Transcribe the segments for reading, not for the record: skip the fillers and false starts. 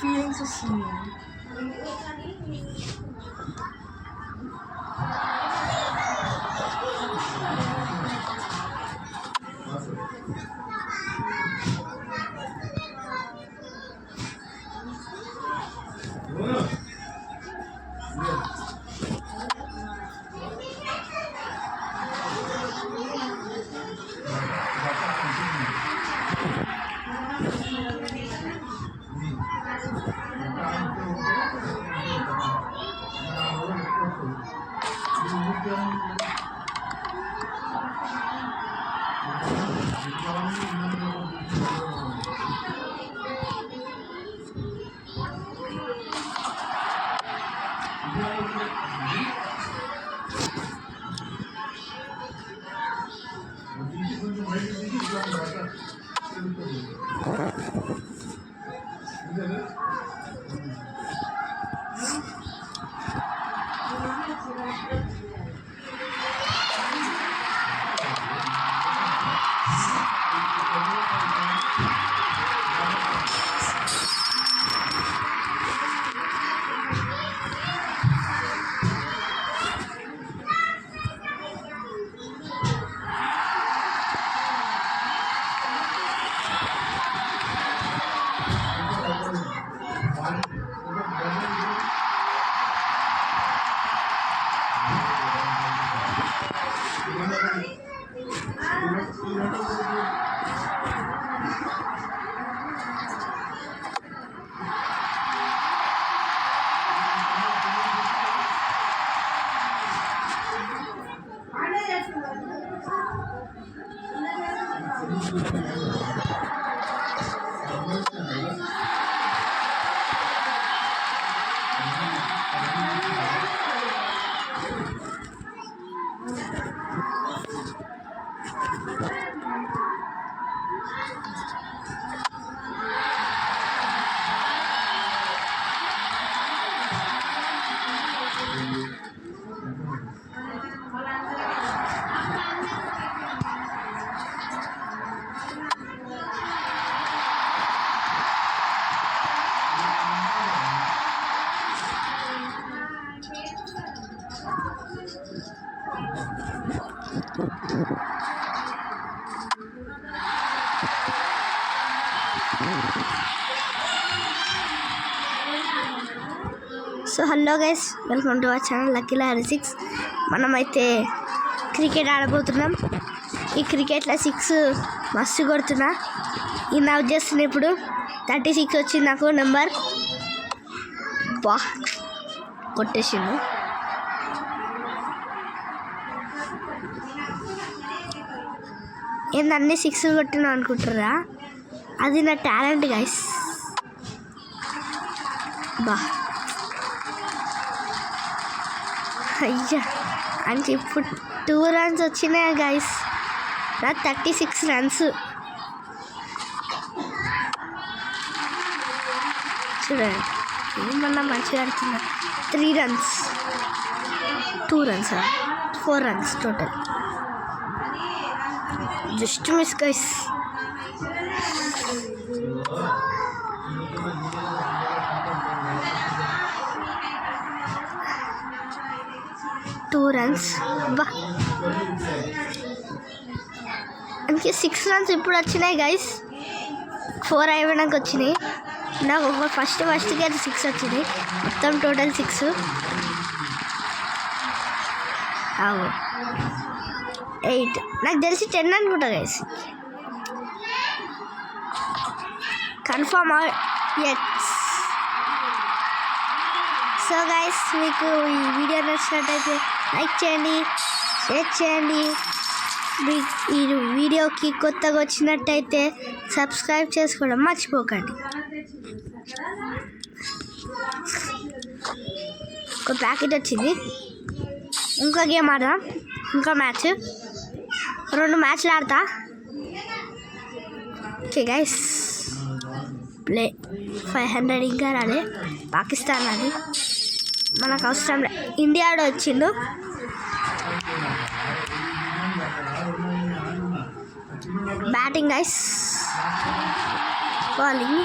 feelings వస్తుంది. So hello guys, welcome to our channel lucky lorry 6. మనమైతే cricket ఆడబోతున్నాం. ఈ క్రికెట్లో 6 మస్తు కొడుతున్నా. ఈ నవ్వు చేస్తున్నా. ఇప్పుడు 36 వచ్చింది నాకు నెంబర్. బా కొట్టేసిండు. ఏంది అన్ని 6 కొట్టినా అనుకుంటారా? అది నా టాలెంట్ గైస్. బా అయ్యా అంటే ఇప్పుడు 2 రన్స్ వచ్చినాయి గైస్. నా 36 రన్స్ చూడండి. ఏమన్నా మంచిగా ఆడుతున్నా. 3 runs 2 runs 4 runs total. Just miss guys. Two runs. బా అందుకే 6 రన్స్ ఇప్పుడు వచ్చినాయి గైస్. 4 అయిపోయినాక వచ్చినాయి. నాకు ఒక ఫస్ట్కి అది 6 వచ్చింది. మొత్తం టోటల్ 6. 8 నాకు తెలిసి 10 అనుకుంటా guys. Confirm yes. So guys, మీకు ఈ వీడియో నచ్చినట్టయితే లైక్ చేయండి, షేర్ చేయండి. ఈ వీడియోకి కొత్తగా వచ్చినట్టయితే సబ్స్క్రైబ్ చేసుకోవడం మర్చిపోకండి. ఒక ప్యాకెట్ వచ్చింది. ఇంకో గేమ్ ఆడదాం. ఇంకో మ్యాచ్, 2 మ్యాచ్లు ఆడతా. ఓకే గైస్, ప్లే 500 ఇంకా రాలే. పాకిస్తాన్ అది మనకు అవసరం లే. ఇండియాలో వచ్చిండు. Batting guys, bowling.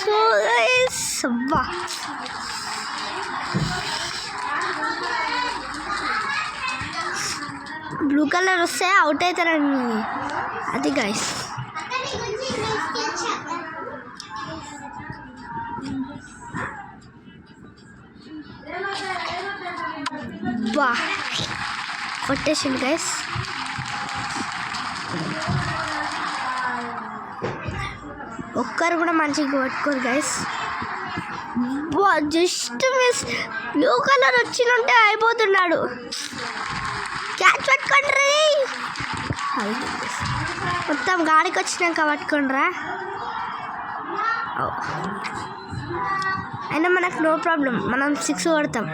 So guys, అబ్బా బ్లూ కలర్ వస్తే అవుట్ అవుతారండి. అది గైస్, బా కొట్టేసింది గైస్. ఒక్కరు కూడా మంచిగా కొట్టుకోరు గైస్. బా జస్ట్ మిస్. బ్లూ కలర్ వచ్చినుంటే అయిపోతున్నాడు. క్యాచ్ పట్టుకోండి. మొత్తం గాడికి వచ్చినాక పట్టుకోండిరా. అయినా మనకు నో ప్రాబ్లం, మనం 6 కొడతాం.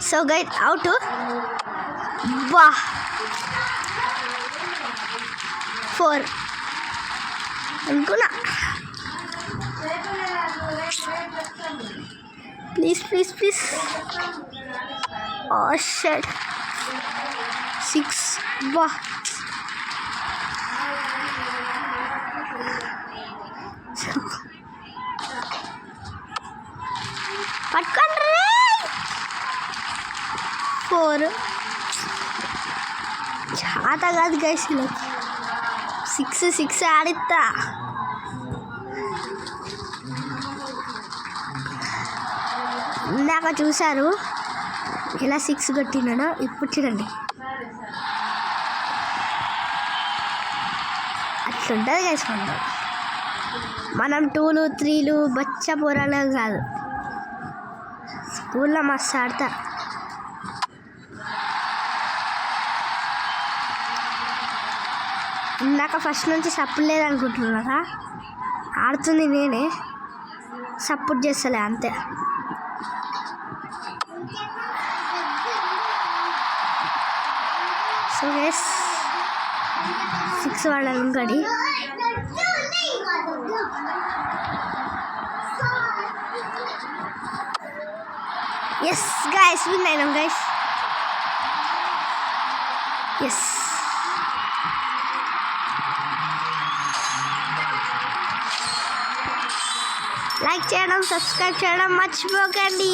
So guys, out. బా 4 అనుకున్నా. ప్లీజ్. Oh shot. 6. బా పట్టుకోండి. 4 చాత కాదు గైస్. 6 ఆడిస్తా. ఇందాక చూసారు ఇలా 6 కొట్టినాడు. ఇప్పుడు చూడండి, అట్లుంటుంది గైస్. మనం 2లు 3లు బచ్చ పోరాలు కాదు. స్కూల్లో మస్తు ఆడతా. ఇందాక ఫస్ట్ నుంచి సపోర్ట్ లేదనుకుంటున్నారా? ఆడుతుంది నేనే, సపోర్ట్ చేస్తలే అంతే. సో గైస్, 6 వాడాలి ఇంకటి. ఎస్ గైస్, విన్ అయినాం గైస్. ఎస్, లైక్ చేయడం, సబ్స్క్రైబ్ చేయడం మర్చిపోకండి.